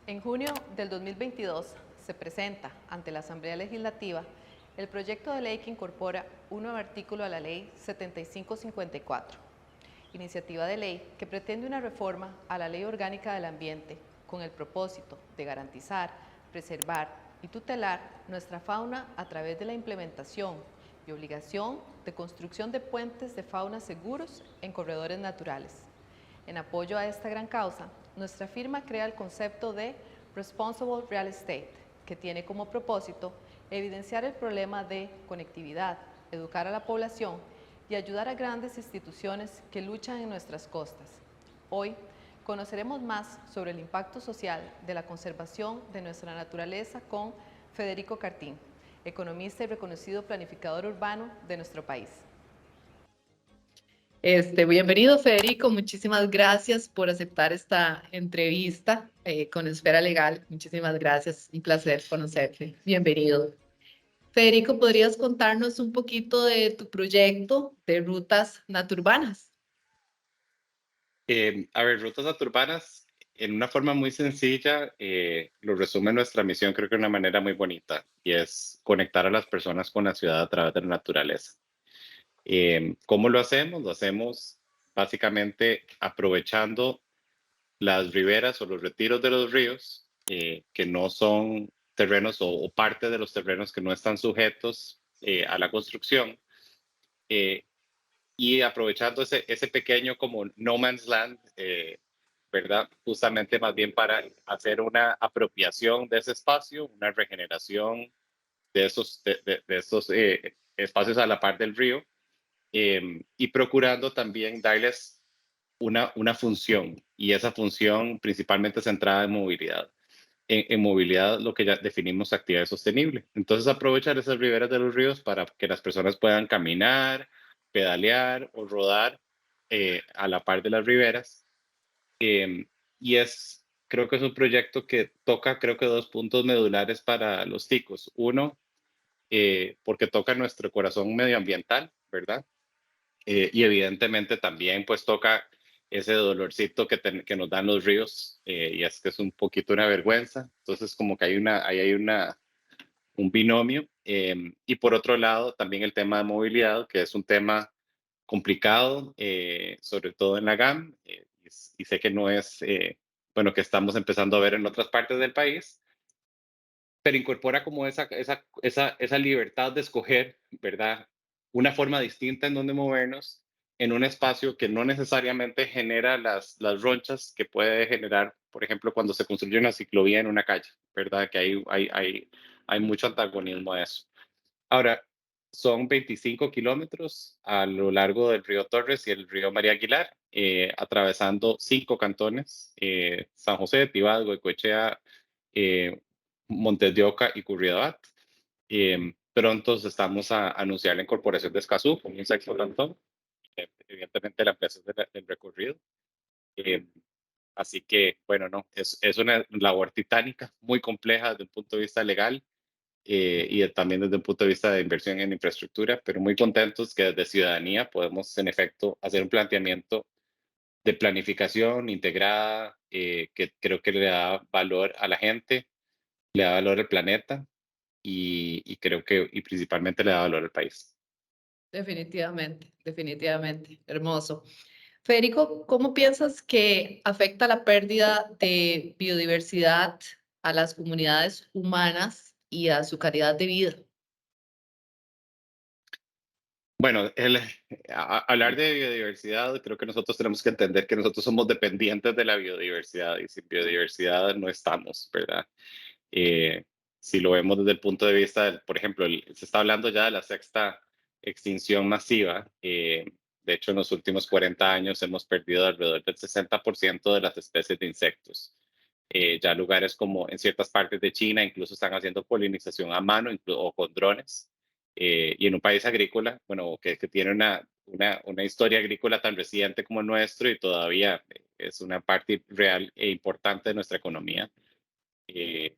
En junio del 2022 se presenta ante la Asamblea Legislativa el proyecto de ley que incorpora un nuevo artículo a la Ley 7554, iniciativa de ley que pretende una reforma a la Ley Orgánica del Ambiente con el propósito de garantizar, preservar y tutelar nuestra fauna a través de la implementación y obligación de construcción de puentes de fauna seguros en corredores naturales. En apoyo a esta gran causa, nuestra firma crea el concepto de Responsible Real Estate, que tiene como propósito evidenciar el problema de conectividad, educar a la población y ayudar a grandes instituciones que luchan en nuestras costas. Hoy conoceremos más sobre el impacto social de la conservación de nuestra naturaleza con Federico Cartín, economista y reconocido planificador urbano de nuestro país. Bienvenido, Federico. Muchísimas gracias por aceptar esta entrevista con Esfera Legal. Muchísimas gracias. Un placer conocerte. Bienvenido. Federico, ¿podrías contarnos un poquito de tu proyecto de rutas naturbanas? Rutas Naturbanas, en una forma muy sencilla, lo resume nuestra misión, creo que de una manera muy bonita, y es conectar a las personas con la ciudad a través de la naturaleza. ¿Cómo lo hacemos? Lo hacemos básicamente aprovechando las riberas o los retiros de los ríos, que no son terrenos o parte de los terrenos que no están sujetos a la construcción, eh, y aprovechando ese pequeño como no man's land, ¿verdad? Justamente más bien para hacer una apropiación de ese espacio, una regeneración de esos espacios a la par del río, y procurando también darles una función, y esa función principalmente centrada en movilidad. En movilidad, lo que ya definimos actividad sostenible. Entonces, aprovechar esas riberas de los ríos para que las personas puedan caminar, pedalear o rodar a la par de las riberas. Y creo que es un proyecto que toca, creo que dos puntos medulares para los ticos. Uno, porque toca nuestro corazón medioambiental, ¿verdad? Y evidentemente también pues toca ese dolorcito que nos dan los ríos, y es que es un poquito una vergüenza. Entonces como que ahí hay un binomio. Y por otro lado también el tema de movilidad, que es un tema complicado, sobre todo en la GAM, y sé que no es, bueno, que estamos empezando a ver en otras partes del país, pero incorpora como esa libertad de escoger, ¿verdad? Una forma distinta en donde movernos en un espacio que no necesariamente genera las ronchas que puede generar, por ejemplo, cuando se construye una ciclovía en una calle, ¿verdad? Que hay mucho antagonismo a eso. Ahora, son 25 kilómetros a lo largo del río Torres y el río María Aguilar, atravesando 5 cantones: San José, Tibás, Goicoechea, eh, Montes de Oca y Curridabat. Pronto estamos a anunciar la incorporación de Escazú como un sexto cantón. Evidentemente la empresa es del recorrido. Eh, Así que, bueno, no, es una labor titánica, muy compleja desde un punto de vista legal, también desde un punto de vista de inversión en infraestructura, pero muy contentos que desde Ciudadanía podemos, en efecto, hacer un planteamiento de planificación integrada, que creo que le da valor a la gente, le da valor al planeta, y creo que y principalmente le da valor al país. Definitivamente, definitivamente. Hermoso. Federico, ¿cómo piensas que afecta la pérdida de biodiversidad a las comunidades humanas y a su calidad de vida? Bueno, hablar de biodiversidad, creo que nosotros tenemos que entender que nosotros somos dependientes de la biodiversidad, y sin biodiversidad no estamos, ¿verdad? Eh, si lo vemos desde el punto de vista, por ejemplo, se está hablando ya de la sexta extinción masiva. De hecho, en los últimos 40 años hemos perdido alrededor del 60% de las especies de insectos. Ya lugares como en ciertas partes de China incluso están haciendo polinización a mano o con drones. Y en un país agrícola, bueno, que tiene una historia agrícola tan reciente como el nuestro, y todavía es una parte real e importante de nuestra economía. eh,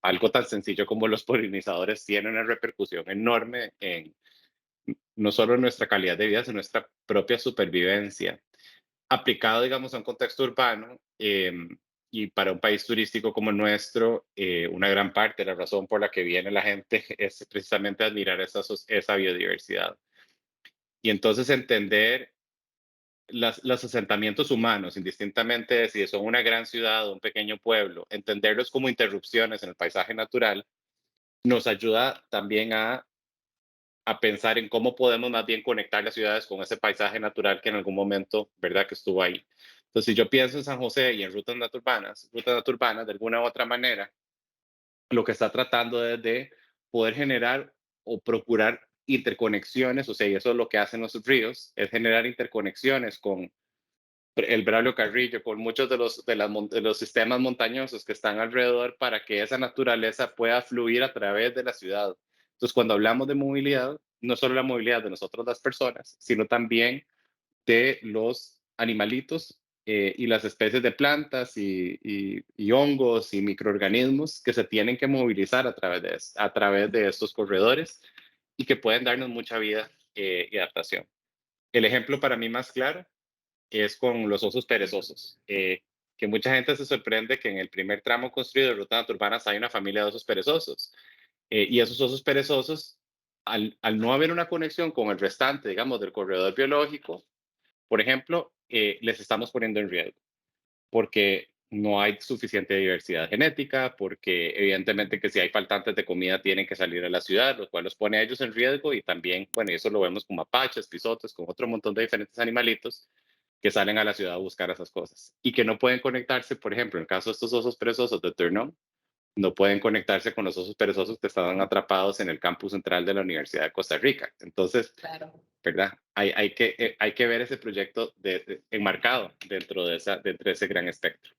Algo tan sencillo como los polinizadores tiene una repercusión enorme en no solo en nuestra calidad de vida, sino en nuestra propia supervivencia. Aplicado, digamos, a un contexto urbano, y para un país turístico como el nuestro, una gran parte de la razón por la que viene la gente es precisamente admirar esa biodiversidad. Y entonces entender los asentamientos humanos, indistintamente de si son una gran ciudad o un pequeño pueblo, entenderlos como interrupciones en el paisaje natural, nos ayuda también a pensar en cómo podemos más bien conectar las ciudades con ese paisaje natural que en algún momento, ¿verdad?, que estuvo ahí. Entonces, si yo pienso en San José y en rutas naturbanas, de alguna u otra manera, lo que está tratando es de poder generar o procurar interconexiones, o sea, y eso es lo que hacen los ríos, es generar interconexiones con el Braulio Carrillo, con muchos de los sistemas montañosos que están alrededor para que esa naturaleza pueda fluir a través de la ciudad. Entonces, cuando hablamos de movilidad, no solo la movilidad de nosotros las personas, sino también de los animalitos y las especies de plantas y hongos y microorganismos que se tienen que movilizar a través de estos corredores y que pueden darnos mucha vida y adaptación. El ejemplo para mí más claro es con los osos perezosos, que mucha gente se sorprende que en el primer tramo construido de rutas urbanas hay una familia de osos perezosos. Y esos osos perezosos, al no haber una conexión con el restante, digamos, del corredor biológico, por ejemplo, les estamos poniendo en riesgo, porque no hay suficiente diversidad genética, porque evidentemente que si hay faltantes de comida tienen que salir a la ciudad, lo cual los pone a ellos en riesgo y también, bueno, eso lo vemos con mapaches, pisotes, con otro montón de diferentes animalitos que salen a la ciudad a buscar esas cosas y que no pueden conectarse, por ejemplo, en el caso de estos osos perezosos de Turnon, no pueden conectarse con los osos perezosos que estaban atrapados en el campus central de la Universidad de Costa Rica. Entonces, Claro. ¿verdad? Hay que ver ese proyecto enmarcado dentro de ese gran espectro.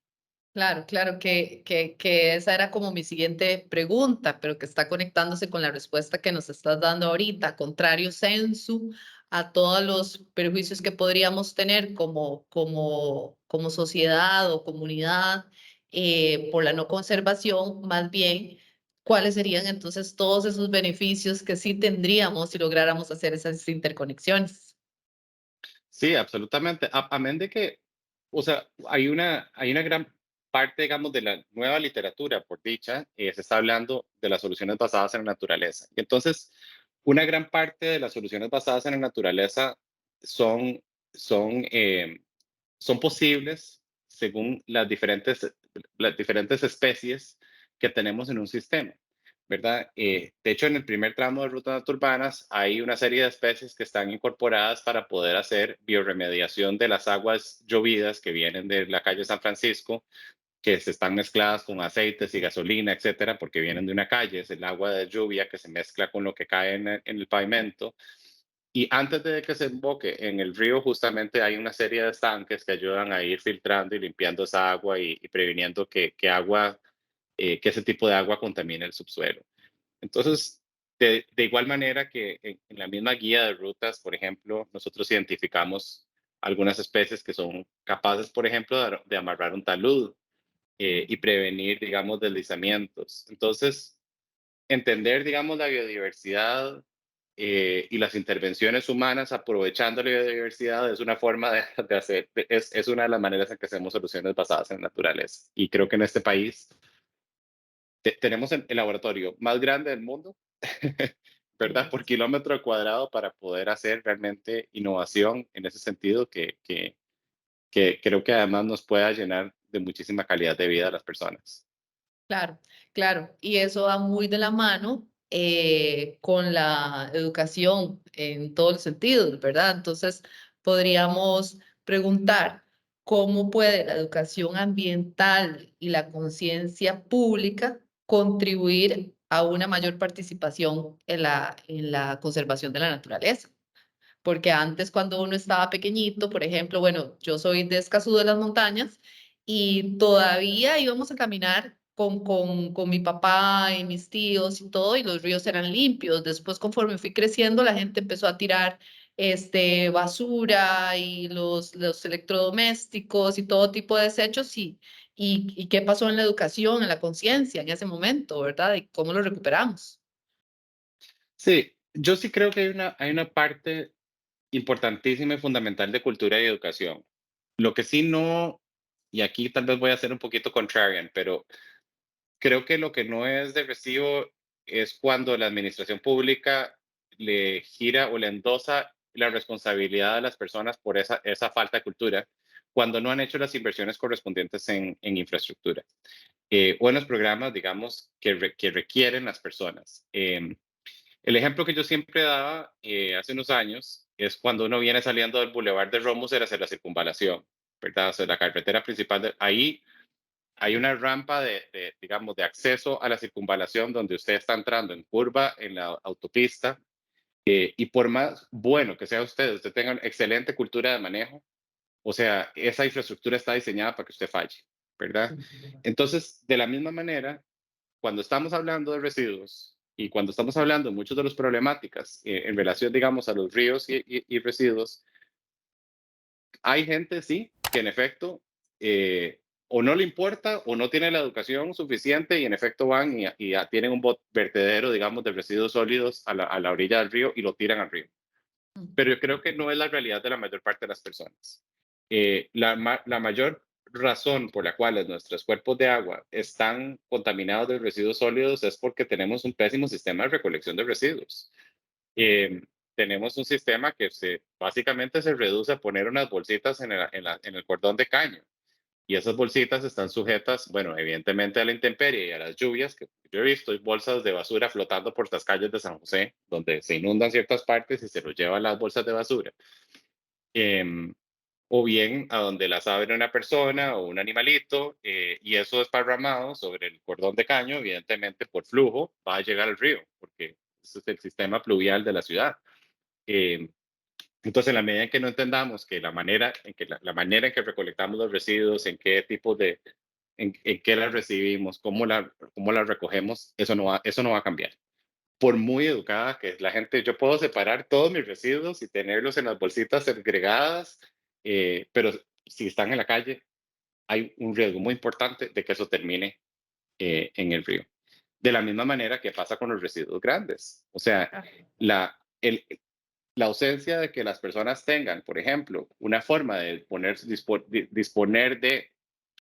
Claro, claro, que esa era como mi siguiente pregunta, pero que está conectándose con la respuesta que nos estás dando ahorita, contrario sensu a todos los perjuicios que podríamos tener como sociedad o comunidad por la no conservación, más bien, ¿cuáles serían entonces todos esos beneficios que sí tendríamos si lográramos hacer esas interconexiones? Sí, absolutamente. Amén de que, o sea, hay una gran parte, digamos, de la nueva literatura, por dicha, se está hablando de las soluciones basadas en la naturaleza. Y entonces, una gran parte de las soluciones basadas en la naturaleza son, son, eh, son posibles según las diferentes especies que tenemos en un sistema, ¿verdad? De hecho, en el primer tramo de rutas urbanas hay una serie de especies que están incorporadas para poder hacer bioremediación de las aguas llovidas que vienen de la calle San Francisco, que se están mezcladas con aceites y gasolina, etcétera, porque vienen de una calle, es el agua de lluvia que se mezcla con lo que cae en el pavimento. Y antes de que se emboque en el río, justamente hay una serie de estanques que ayudan a ir filtrando y limpiando esa agua y previniendo que ese tipo de agua contamine el subsuelo. Entonces, de igual manera que en la misma guía de rutas, por ejemplo, nosotros identificamos algunas especies que son capaces, por ejemplo, de amarrar un talud y prevenir, digamos, deslizamientos. Entonces, entender, digamos, la biodiversidad y las intervenciones humanas aprovechando la biodiversidad es una forma de hacer, es una de las maneras en que hacemos soluciones basadas en naturaleza. Y creo que en este país tenemos el laboratorio más grande del mundo, ¿verdad? Por kilómetro cuadrado para poder hacer realmente innovación en ese sentido que creo que además nos pueda llenar de muchísima calidad de vida a las personas. Claro, claro, y eso va muy de la mano con la educación en todos los sentidos, ¿verdad? Entonces, podríamos preguntar cómo puede la educación ambiental y la conciencia pública contribuir a una mayor participación en la conservación de la naturaleza. Porque antes cuando uno estaba pequeñito, por ejemplo, bueno, yo soy de Escazú de las Montañas y todavía íbamos a caminar con mi papá y mis tíos y todo, y los ríos eran limpios. Después, conforme fui creciendo, la gente empezó a tirar basura y los electrodomésticos y todo tipo de desechos. Y qué pasó en la educación, en la conciencia en ese momento, ¿verdad? Y cómo lo recuperamos. Sí, yo sí creo que hay una parte importantísima y fundamental de cultura y educación. Lo que sí no, y aquí tal vez voy a ser un poquito contrarian, pero creo que lo que no es de recibo es cuando la administración pública le gira o le endosa la responsabilidad a las personas por esa falta de cultura, cuando no han hecho las inversiones correspondientes en infraestructura o en los programas, digamos, que requieren las personas. El ejemplo que yo siempre daba hace unos años es cuando uno viene saliendo del Boulevard de Romusser hacia la circunvalación, ¿verdad? O sea, la carretera principal, ahí hay una rampa digamos, de acceso a la circunvalación donde usted está entrando en curva en la autopista y por más bueno que sea usted tenga una excelente cultura de manejo, o sea, esa infraestructura está diseñada para que usted falle, ¿verdad? Entonces, de la misma manera, cuando estamos hablando de residuos y cuando estamos hablando de muchas de las problemáticas en relación, digamos, a los ríos y residuos, hay gente, sí, que en efecto o no le importa o no tiene la educación suficiente y en efecto van y tienen un vertedero, digamos, de residuos sólidos a la orilla del río y lo tiran al río. Pero yo creo que no es la realidad de la mayor parte de las personas. La mayor razón por la cual nuestros cuerpos de agua están contaminados de residuos sólidos es porque tenemos un pésimo sistema de recolección de residuos. Eh, Tenemos un sistema que básicamente se reduce a poner unas bolsitas en el cordón de caño. Y esas bolsitas están sujetas, bueno, evidentemente a la intemperie y a las lluvias, que yo he visto hay bolsas de basura flotando por las calles de San José, donde se inundan ciertas partes y se los llevan las bolsas de basura. Em, o bien a donde las abre una persona o un animalito y eso desparramado sobre el cordón de caño, evidentemente por flujo, va a llegar al río, porque ese es el sistema pluvial de la ciudad. Eh, entonces, en la medida en que no entendamos que la manera en que recolectamos los residuos, en qué tipo en qué las recibimos, cómo las recogemos, eso no va a cambiar. Por muy educada que es la gente, yo puedo separar todos mis residuos y tenerlos en las bolsitas segregadas, pero si están en la calle, hay un riesgo muy importante de que eso termine en el río. De la misma manera que pasa con los residuos grandes. O sea, la, el, la ausencia de que las personas tengan, por ejemplo, una forma de disponer de,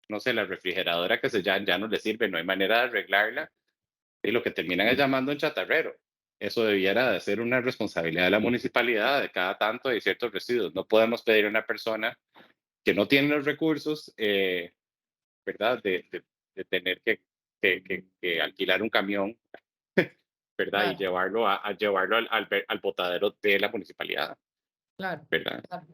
no sé, la refrigeradora que ya no le sirve, no hay manera de arreglarla, y lo que terminan es llamando un chatarrero. Eso debiera de ser una responsabilidad de la municipalidad, de cada tanto de ciertos residuos. No podemos pedir a una persona que no tiene los recursos, ¿verdad? De tener que alquilar un camión, ¿verdad? Y Claro, llevarlo al botadero de la municipalidad, claro, ¿verdad? claro.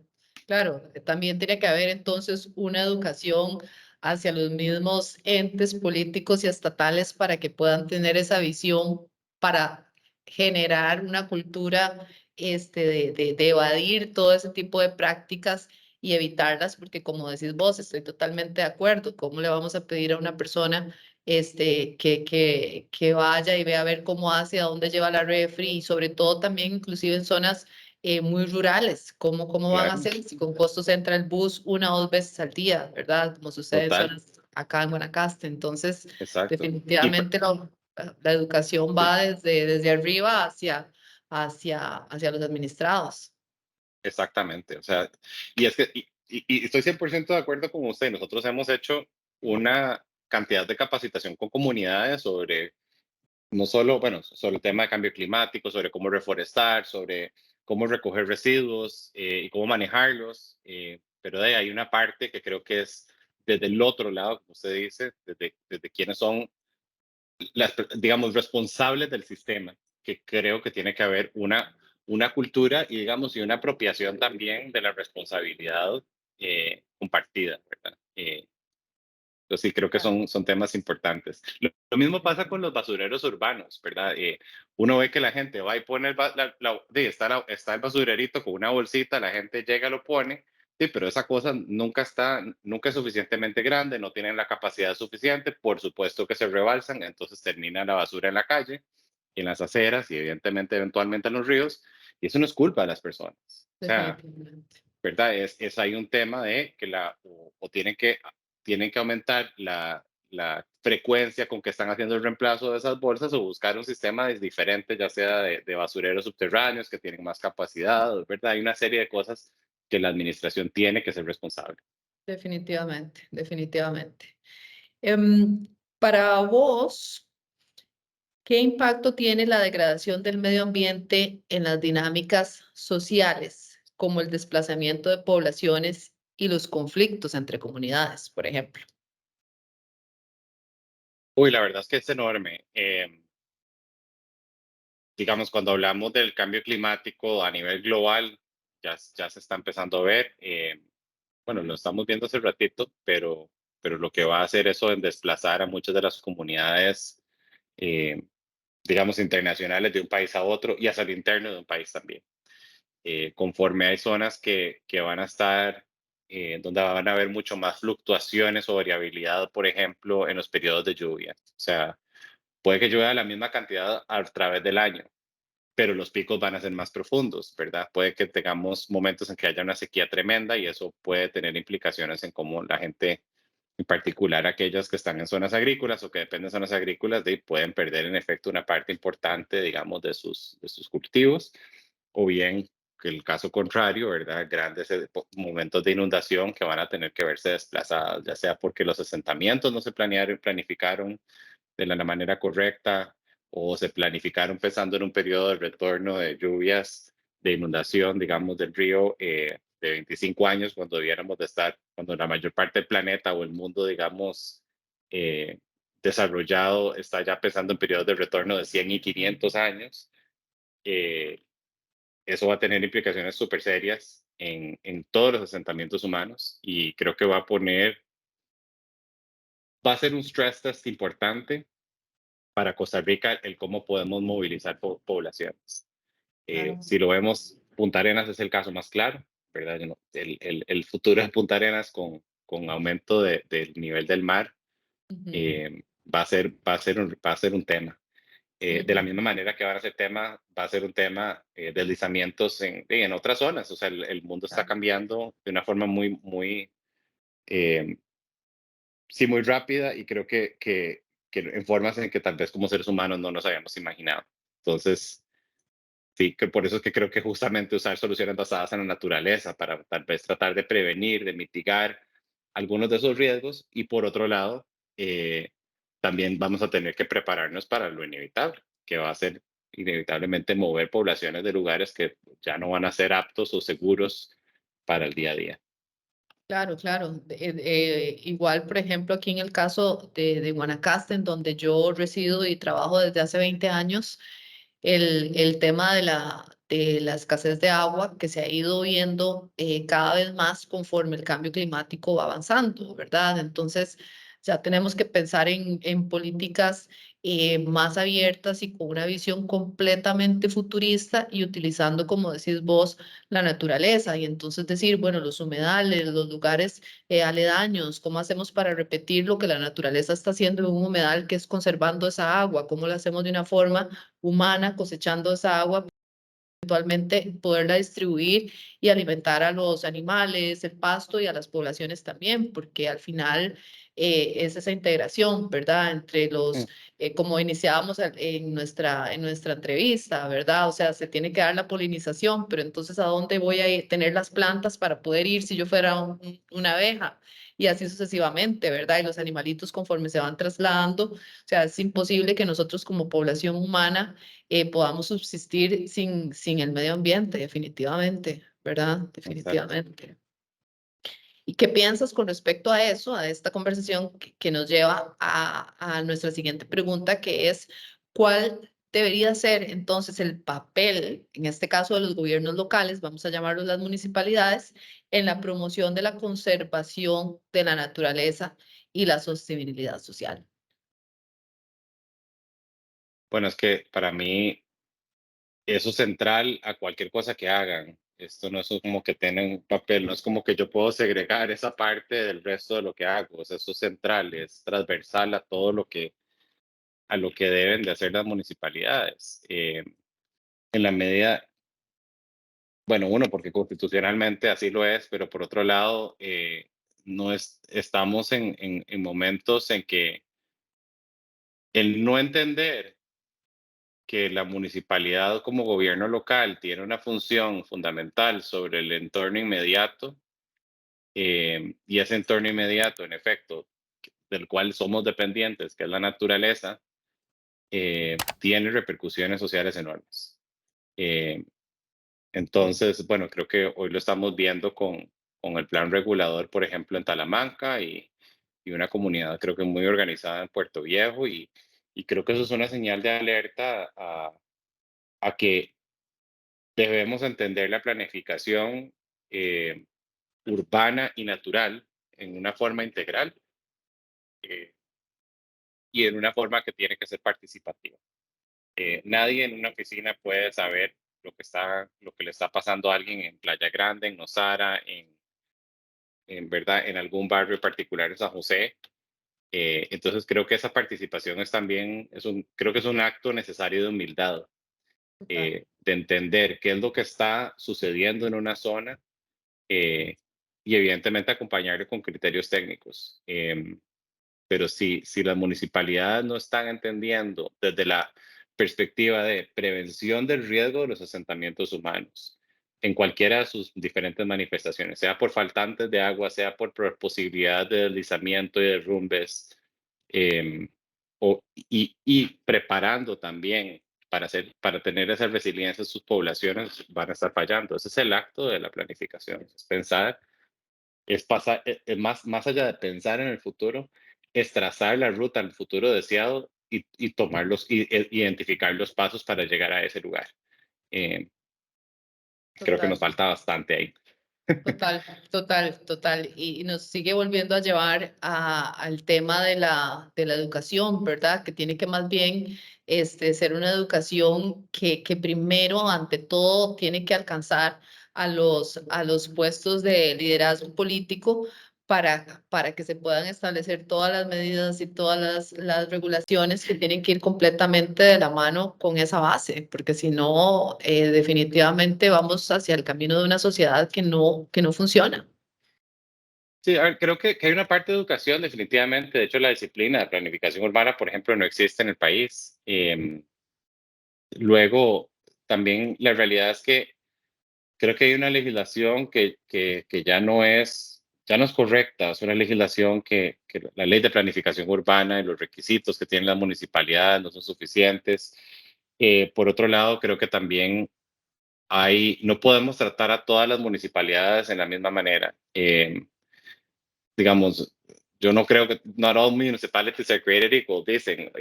Claro, también tiene que haber entonces una educación hacia los mismos entes políticos y estatales para que puedan tener esa visión para generar una cultura de evadir todo ese tipo de prácticas y evitarlas, porque como decís vos, estoy totalmente de acuerdo. ¿Cómo le vamos a pedir a una persona que vaya y vea a ver cómo hace, a dónde lleva la refri y sobre todo también inclusive en zonas muy rurales? ¿Cómo van a Claro, hacer si con costos entra el bus una o dos veces al día, verdad? Como sucede en total, zonas acá en Guanacaste. Entonces, exacto. definitivamente la educación Sí, va desde arriba hacia los administrados. exactamente. O sea, y es que, y estoy 100% de acuerdo con usted. Nosotros hemos hecho una cantidad de capacitación con comunidades sobre no solo, bueno, sobre el tema de cambio climático, sobre cómo reforestar, sobre cómo recoger residuos y cómo manejarlos, pero de ahí hay una parte que creo que es desde el otro lado, como usted dice, desde quienes son, digamos, responsables del sistema, que creo que tiene que haber una cultura y, digamos, y una apropiación también de la responsabilidad compartida, ¿verdad? Yo sí creo que Claro. son temas importantes. Lo mismo pasa con los basureros urbanos, ¿verdad? Uno ve que la gente va y pone está el basurerito con una bolsita, la gente llega, lo pone, sí, pero esa cosa nunca es suficientemente grande, no tienen la capacidad suficiente, por supuesto que se rebalsan, entonces termina la basura en la calle, en las aceras y evidentemente eventualmente en los ríos, y eso no es culpa de las personas. O sea, Definitivamente. ¿verdad? Es ahí un tema de que o tienen que aumentar la frecuencia con que están haciendo el reemplazo de esas bolsas o buscar un sistema diferente, ya sea de basureros subterráneos que tienen más capacidad, ¿verdad? Hay una serie de cosas que la administración tiene que ser responsable. Definitivamente, definitivamente. Para vos, ¿qué impacto tiene la degradación del medio ambiente en las dinámicas sociales, como el desplazamiento de poblaciones y los conflictos entre comunidades, por ejemplo? Uy, la verdad es que es enorme. Digamos, cuando hablamos del cambio climático a nivel global, ya se está empezando a ver. Bueno, lo estamos viendo hace ratito, pero lo que va a hacer eso en desplazar a muchas de las comunidades, eh, digamos, internacionales de un país a otro y hacia el interno de un país también. Conforme hay zonas que van a estar, donde van a haber mucho más fluctuaciones o variabilidad, por ejemplo, en los periodos de lluvia. O sea, puede que llueva la misma cantidad a través del año, pero los picos van a ser más profundos, ¿verdad? Puede que tengamos momentos en que haya una sequía tremenda y eso puede tener implicaciones en cómo la gente, en particular aquellas que están en zonas agrícolas o que dependen de zonas agrícolas, pueden perder en efecto una parte importante, digamos, de sus cultivos, o bien que el caso contrario, ¿verdad? Grandes momentos de inundación que van a tener que verse desplazados, ya sea porque los asentamientos no se planificaron de la manera correcta o se planificaron pensando en un periodo de retorno de lluvias, de inundación, digamos, del río de 25 años, cuando debiéramos de estar, cuando la mayor parte del planeta o el mundo, digamos, eh, desarrollado está ya pensando en periodos de retorno de 100 y 500 años. eh, Eso va a tener implicaciones súper serias en todos los asentamientos humanos y creo que va a ser un stress test importante para Costa Rica el cómo podemos movilizar poblaciones. Claro. Si lo vemos, Punta Arenas es el caso más claro, ¿verdad? El futuro de Punta Arenas con aumento del nivel del mar Ujú, eh, va a ser un tema. De la ujú. misma manera que van a ser tema, va a ser un tema deslizamientos en otras zonas. O sea, el mundo está Claro. cambiando de una forma muy, eh, sí, muy rápida y creo que en formas en que tal vez como seres humanos no nos habíamos imaginado. Entonces, sí, que por eso es que creo que justamente usar soluciones basadas en la naturaleza para tal vez tratar de prevenir, de mitigar algunos de esos riesgos y por otro lado, eh, también vamos a tener que prepararnos para lo inevitable, que va a ser inevitablemente mover poblaciones de lugares que ya no van a ser aptos o seguros para el día a día. Claro, claro. Igual, por ejemplo, aquí en el caso de Guanacaste, en donde yo resido y trabajo desde hace 20 años, el tema de la escasez de agua que se ha ido viendo cada vez más conforme el cambio climático va avanzando, ¿verdad? Entonces, ya tenemos que pensar en políticas más abiertas y con una visión completamente futurista y utilizando, como decís vos, la naturaleza. Y entonces decir, bueno, los humedales, los lugares aledaños, ¿cómo hacemos para repetir lo que la naturaleza está haciendo en un humedal, que es conservando esa agua? ¿Cómo lo hacemos de una forma humana, cosechando esa agua, eventualmente poderla distribuir y alimentar a los animales, el pasto y a las poblaciones también? Porque al final es esa integración, ¿verdad? Entre Mm, los, como iniciábamos en nuestra entrevista, ¿verdad? O sea, se tiene que dar la polinización, pero entonces ¿a dónde voy a tener las plantas para poder ir si yo fuera una abeja? Y así sucesivamente, ¿verdad? Y los animalitos conforme se van trasladando, o sea, es imposible que nosotros como población humana podamos subsistir sin el medio ambiente, definitivamente, ¿verdad? exacto. Definitivamente. ¿Y qué piensas con respecto a eso, a esta conversación que nos lleva a nuestra siguiente pregunta, que es, ¿cuál debería ser entonces el papel, en este caso de los gobiernos locales, vamos a llamarlos las municipalidades, en la promoción de la conservación de la naturaleza y la sostenibilidad social? Bueno, es que para mí eso es central a cualquier cosa que hagan. Esto no es como que tienen un papel, no es como que yo puedo segregar esa parte del resto de lo que hago. O sea, eso es central, es transversal a lo que deben de hacer las municipalidades. En la medida, bueno, uno, porque constitucionalmente así lo es, pero por otro lado, estamos en momentos en que el no entender que la municipalidad como gobierno local tiene una función fundamental sobre el entorno inmediato, y ese entorno inmediato, en efecto, del cual somos dependientes, que es la naturaleza, tiene repercusiones sociales enormes. Eh, entonces, bueno, creo que hoy lo estamos viendo con el plan regulador, por ejemplo, en Talamanca y una comunidad creo que muy organizada en Puerto Viejo y creo que eso es una señal de alerta a que debemos entender la planificación eh, urbana y natural en una forma integral eh, y en una forma que tiene que ser participativa. Nadie en una oficina puede saber lo que le está pasando a alguien en Playa Grande, en Nosara, en verdad, en algún barrio particular en San José. Entonces creo que esa participación es también, creo que es un acto necesario de humildad, Total. de entender qué es lo que está sucediendo en una zona eh, y evidentemente acompañarle con criterios técnicos. Pero si las municipalidades no están entendiendo desde la perspectiva de prevención del riesgo de los asentamientos humanos, en cualquiera de sus diferentes manifestaciones, sea por faltantes de agua, sea por posibilidad de deslizamiento y derrumbes, em, y preparando también para tener esa resiliencia en sus poblaciones, van a estar fallando. Ese es el acto de la planificación, es pensar es pasar, más allá de pensar en el futuro, es trazar la ruta al futuro deseado y tomarlos, identificar los pasos para llegar a ese lugar. Eh, Creo que nos Total. falta bastante ahí. Total, total, total. Y nos sigue volviendo a llevar al tema de la educación, ¿verdad? Que tiene que más bien ser una educación que primero, ante todo, tiene que alcanzar a los puestos de liderazgo político para que se puedan establecer todas las medidas y todas las regulaciones que tienen que ir completamente de la mano con esa base, porque si no, definitivamente vamos hacia el camino de una sociedad que no funciona. Sí, a ver, creo que hay una parte de educación definitivamente. De hecho, la disciplina de planificación urbana, por ejemplo, no existe en el país. Luego, también la realidad es que creo que hay una legislación que ya no es correcta. Es una legislación que la ley de planificación urbana y los requisitos que tienen las municipalidades no son suficientes. Por otro lado, creo que también no podemos tratar a todas las municipalidades en la misma manera. Digamos, yo no creo que not all municipalities are created equal, dicen.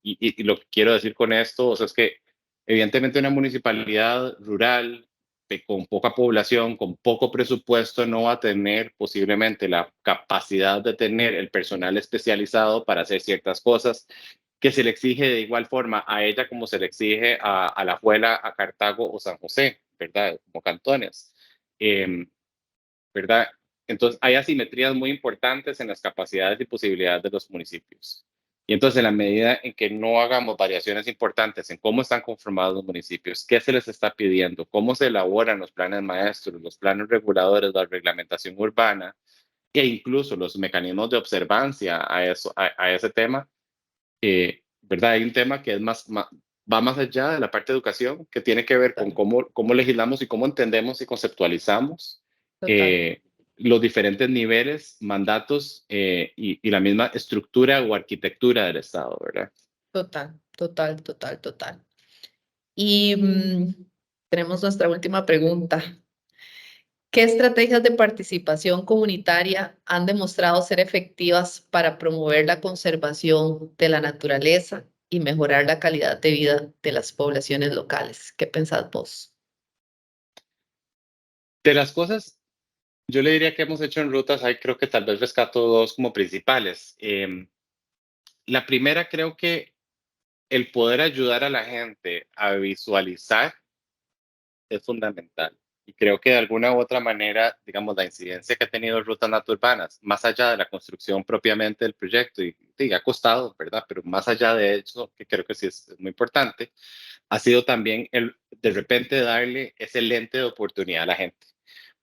Y lo que quiero decir con esto, o sea, es que evidentemente una municipalidad rural con poca población, con poco presupuesto, no va a tener posiblemente la capacidad de tener el personal especializado para hacer ciertas cosas que se le exige de igual forma a ella como se le exige a La Juela, a Cartago o San José, ¿verdad? Como cantones. Em, ¿Verdad? Entonces, hay asimetrías muy importantes en las capacidades y posibilidades de los municipios. Y entonces, en la medida en que no hagamos variaciones importantes en cómo están conformados los municipios, qué se les está pidiendo, cómo se elaboran los planes maestros, los planes reguladores, la reglamentación urbana, e incluso los mecanismos de observancia a ese tema, ¿verdad? Hay un tema que es va más allá de la parte de educación, que tiene que ver con Total, cómo legislamos y cómo entendemos y conceptualizamos total, eh, los diferentes niveles, mandatos y la misma estructura o arquitectura del Estado, ¿verdad? total, total, total, total. Y tenemos nuestra última pregunta. ¿Qué estrategias de participación comunitaria han demostrado ser efectivas para promover la conservación de la naturaleza y mejorar la calidad de vida de las poblaciones locales? ¿Qué pensás vos? De las cosas, yo le diría que hemos hecho en rutas, hay creo que tal vez rescato dos como principales. La primera creo que el poder ayudar a la gente a visualizar es fundamental. Y creo que de alguna u otra manera, digamos, la incidencia que ha tenido Rutas Naturbanas, más allá de la construcción propiamente del proyecto, y ha costado, ¿verdad? Pero más allá de eso, que creo que sí es muy importante, ha sido también el de repente darle ese lente de oportunidad a la gente.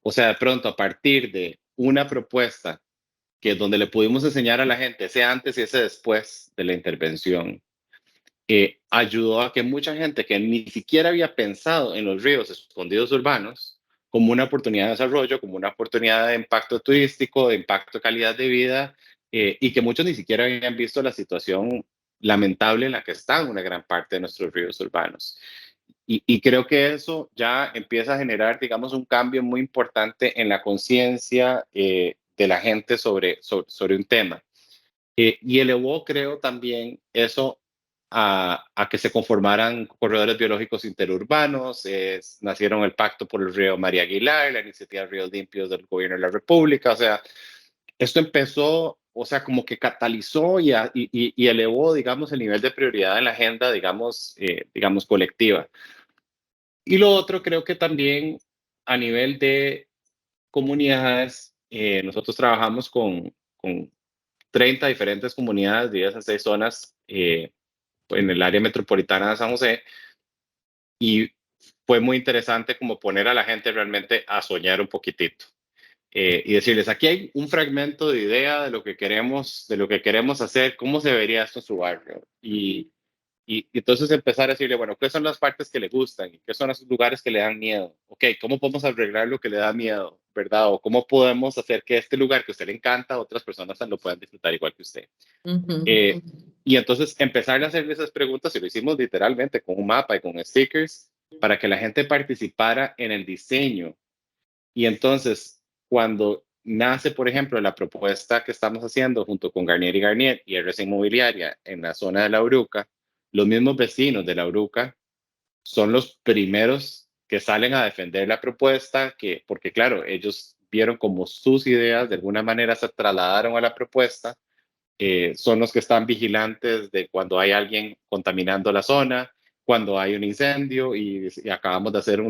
O sea, de pronto, a partir de una propuesta que es donde le pudimos enseñar a la gente ese antes y ese después de la intervención, ayudó a que mucha gente que ni siquiera había pensado en los ríos escondidos urbanos como una oportunidad de desarrollo, como una oportunidad de impacto turístico, de impacto de calidad de vida, y que muchos ni siquiera habían visto la situación lamentable en la que están una gran parte de nuestros ríos urbanos. Y creo que eso ya empieza a generar, digamos, un cambio muy importante en la conciencia de la gente sobre un tema. Y elevó, creo, también eso a que se conformaran corredores biológicos interurbanos, nacieron el Pacto por el Río María Aguilar, la iniciativa Ríos Limpios del Gobierno de la República, o sea, esto empezó, o sea, como que catalizó y elevó, digamos, el nivel de prioridad en la agenda, digamos, colectiva. Y lo otro, creo que también a nivel de comunidades, nosotros trabajamos con 30 diferentes comunidades de 10 a 6 zonas en el área metropolitana de San José, y fue muy interesante como poner a la gente realmente a soñar un poquitito. Y decirles, aquí hay un fragmento de idea de lo que queremos hacer, cómo se vería esto en su barrio. Y entonces empezar a decirle, bueno, ¿qué son las partes que le gustan? ¿Y qué son los lugares que le dan miedo? Ok, ¿cómo podemos arreglar lo que le da miedo? ¿Verdad? ¿O cómo podemos hacer que este lugar que a usted le encanta, otras personas lo puedan disfrutar igual que usted? Ujú, Eh, y entonces empezar a hacer esas preguntas, y lo hicimos literalmente con un mapa y con stickers, para que la gente participara en el diseño. Y entonces, cuando nace, por ejemplo, la propuesta que estamos haciendo junto con Garnier y Garnier y RS Inmobiliaria en la zona de La Uruca, los mismos vecinos de La Uruca son los primeros que salen a defender la propuesta, porque claro, ellos vieron como sus ideas de alguna manera se trasladaron a la propuesta, son los que están vigilantes de cuando hay alguien contaminando la zona, cuando hay un incendio, y acabamos de hacer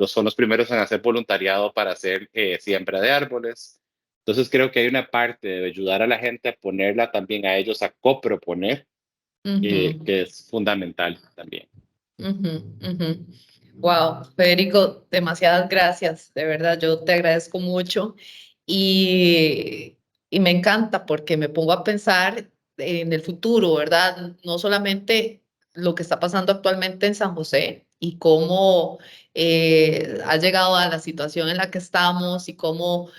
son los primeros en hacer voluntariado para hacer siembra de árboles. Entonces creo que hay una parte de ayudar a la gente a ponerla también a ellos a coproponer, ujú, que es fundamental también. ujú, ujú. Wow, Federico, demasiadas gracias, de verdad, yo te agradezco mucho y, y me encanta porque me pongo a pensar en el futuro, ¿verdad? No solamente lo que está pasando actualmente en San José y cómo ha llegado a la situación en la que estamos y cómo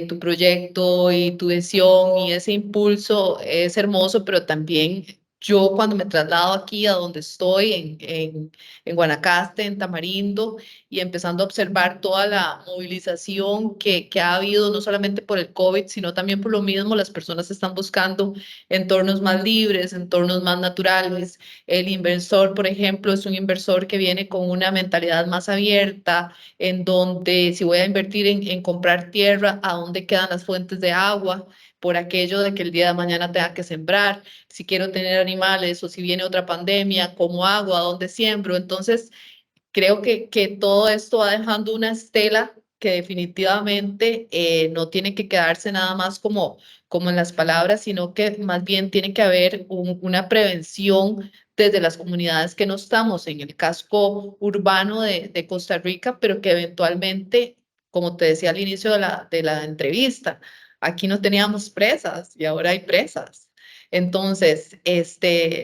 tu proyecto y tu visión y ese impulso es hermoso, pero también yo cuando me traslado aquí a donde estoy, en Guanacaste, en Tamarindo, y empezando a observar toda la movilización que ha habido, no solamente por el COVID, sino también por lo mismo, las personas están buscando entornos más libres, entornos más naturales. El inversor, por ejemplo, es un inversor que viene con una mentalidad más abierta, en donde si voy a invertir en comprar tierra, ¿a dónde quedan las fuentes de agua? Por aquello de que el día de mañana tenga que sembrar, si quiero tener animales o si viene otra pandemia, ¿cómo hago? ¿A dónde siembro? Entonces, creo que todo esto va dejando una estela que definitivamente no tiene que quedarse nada más como en las palabras, sino que más bien tiene que haber una prevención desde las comunidades que no estamos en el casco urbano de Costa Rica, pero que eventualmente, como te decía al inicio de la entrevista, aquí no teníamos presas y ahora hay presas. Entonces,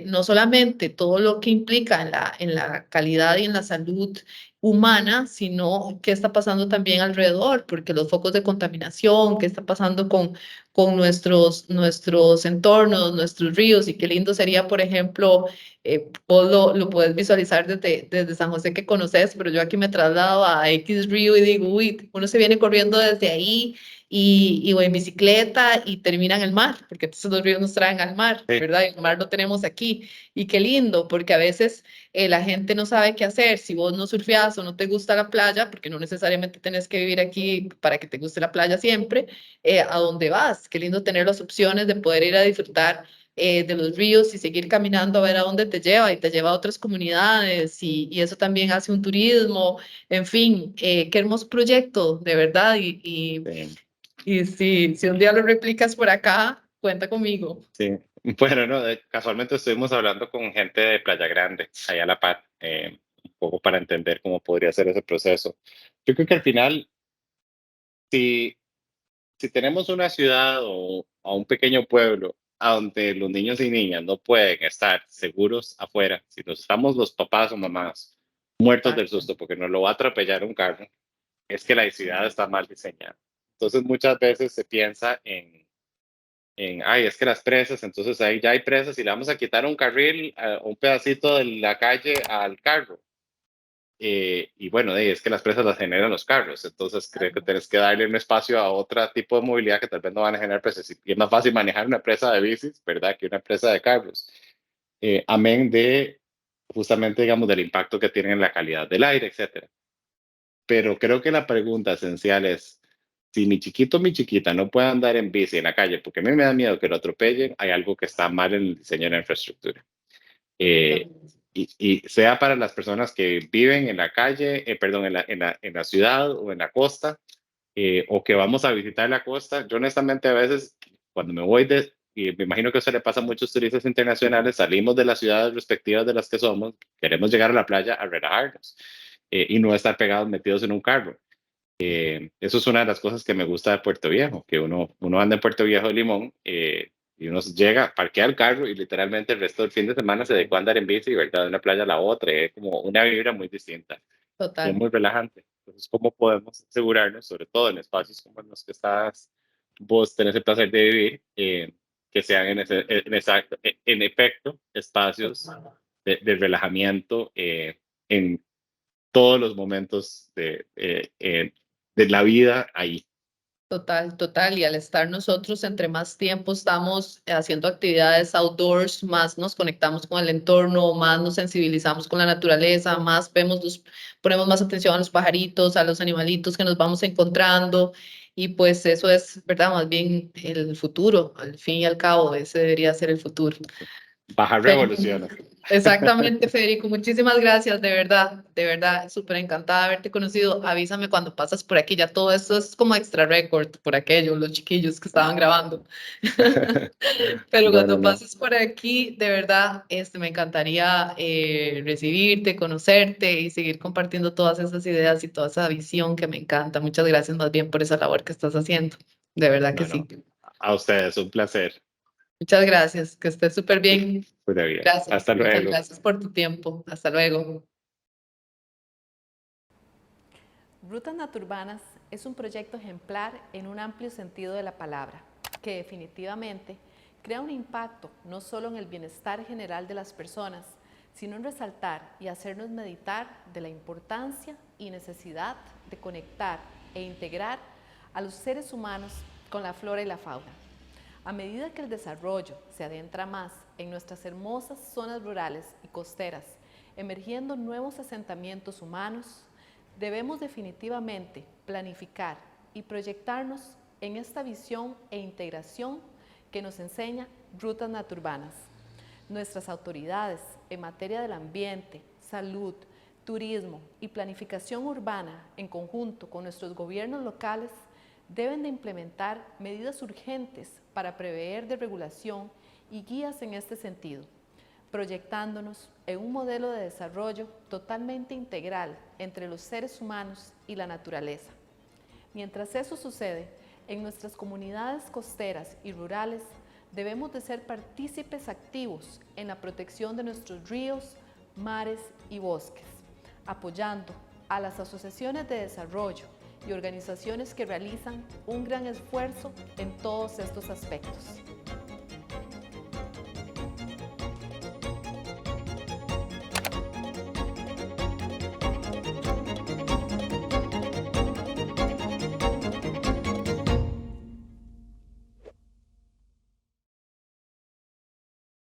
no solamente todo lo que implica en la calidad y en la salud humana, sino qué está pasando también alrededor, porque los focos de contaminación, qué está pasando con nuestros entornos, nuestros ríos, y qué lindo sería, por ejemplo, vos lo puedes visualizar desde San José que conoces, pero yo aquí me traslado a X río y digo, uy, uno se viene corriendo desde ahí o en bicicleta y termina en el mar, porque entonces los ríos nos traen al mar, Sí, ¿verdad? Y el mar lo tenemos aquí. Y qué lindo, porque a veces la gente no sabe qué hacer. Si vos no surfeas o no te gusta la playa, porque no necesariamente tenés que vivir aquí para que te guste la playa siempre, ¿a dónde vas? Qué lindo tener las opciones de poder ir a disfrutar de los ríos y seguir caminando a ver a dónde te lleva y te lleva a otras comunidades y eso también hace un turismo, en fin, qué hermoso proyecto, de verdad. sí, Y si un día lo replicas por acá, cuenta conmigo. sí. Bueno, no, casualmente estuvimos hablando con gente de Playa Grande, allá a la par, un poco para entender cómo podría ser ese proceso. Yo creo que al final, si, si tenemos una ciudad o un pequeño pueblo a donde los niños y niñas no pueden estar seguros afuera, si nos estamos los papás o mamás muertos del Exacto. susto porque nos lo va a atropellar un carro, es que la ciudad está mal diseñada. Entonces muchas veces se piensa ay, es que las presas, entonces ahí ya hay presas y le vamos a quitar un carril, un pedacito de la calle al carro. Y bueno, es que las presas las generan los carros, entonces creo que tienes que darle un espacio a otro tipo de movilidad que tal vez no van a generar presas. Y es más fácil manejar una presa de bicis, ¿verdad?, que una presa de carros. Amén de justamente, digamos, del impacto que tienen en la calidad del aire, etcétera. Pero creo que la pregunta esencial es, si mi chiquito o mi chiquita no puede andar en bici en la calle porque a mí me da miedo que lo atropellen, hay algo que está mal en el diseño de la infraestructura. Y sea para las personas que viven en la calle, perdón, en la ciudad o en la costa, o que vamos a visitar la costa. Yo honestamente a veces, cuando me voy y me imagino que eso le pasa a muchos turistas internacionales, salimos de las ciudades respectivas de las que somos, queremos llegar a la playa a relajarnos y no estar pegados metidos en un carro. Eso es una de las cosas que me gusta de Puerto Viejo, que uno anda en Puerto Viejo de Limón y uno llega, parquea el carro y literalmente el resto del fin de semana se dedicó a andar en bici, ¿verdad? De una playa a la otra, es como una vibra muy distinta, es Total. muy relajante. Entonces, ¿cómo podemos asegurarnos, sobre todo en espacios como en los que estás, vos tenés el placer de vivir, que sean en efecto espacios de relajamiento en todos los momentos de la vida ahí? Total, total. Y al estar nosotros entre más tiempo estamos haciendo actividades outdoors, más nos conectamos con el entorno, más nos sensibilizamos con la naturaleza, más ponemos más atención a los pajaritos, a los animalitos que nos vamos encontrando. Y pues eso es, ¿verdad? Más bien el futuro, al fin y al cabo, ese debería ser el futuro. Bajar revoluciones. Exactamente, Federico. Muchísimas gracias, de verdad, súper encantada de haberte conocido. Avísame cuando pasas por aquí, ya todo esto es como extra record por aquello, los chiquillos que estaban grabando. Pero Bueno, cuando no, pases por aquí, de verdad, me encantaría recibirte, conocerte y seguir compartiendo todas esas ideas y toda esa visión que me encanta. Muchas gracias más bien por esa labor que estás haciendo. De verdad que no, sí. no. A ustedes, un placer. Muchas gracias, que estés súper Muy bien. bien. Gracias, Hasta muchas luego. gracias por tu tiempo. Hasta luego. Rutas Naturbanas es un proyecto ejemplar en un amplio sentido de la palabra, que definitivamente crea un impacto no solo en el bienestar general de las personas, sino en resaltar y hacernos meditar de la importancia y necesidad de conectar e integrar a los seres humanos con la flora y la fauna. A medida que el desarrollo se adentra más en nuestras hermosas zonas rurales y costeras, emergiendo nuevos asentamientos humanos, debemos definitivamente planificar y proyectarnos en esta visión e integración que nos enseña Rutas Naturbanas. Nuestras autoridades en materia del ambiente, salud, turismo y planificación urbana, en conjunto con nuestros gobiernos locales, deben de implementar medidas urgentes para prever de regulación y guías en este sentido, proyectándonos en un modelo de desarrollo totalmente integral entre los seres humanos y la naturaleza. Mientras eso sucede, en nuestras comunidades costeras y rurales debemos de ser partícipes activos en la protección de nuestros ríos, mares y bosques, apoyando a las asociaciones de desarrollo y organizaciones que realizan un gran esfuerzo en todos estos aspectos.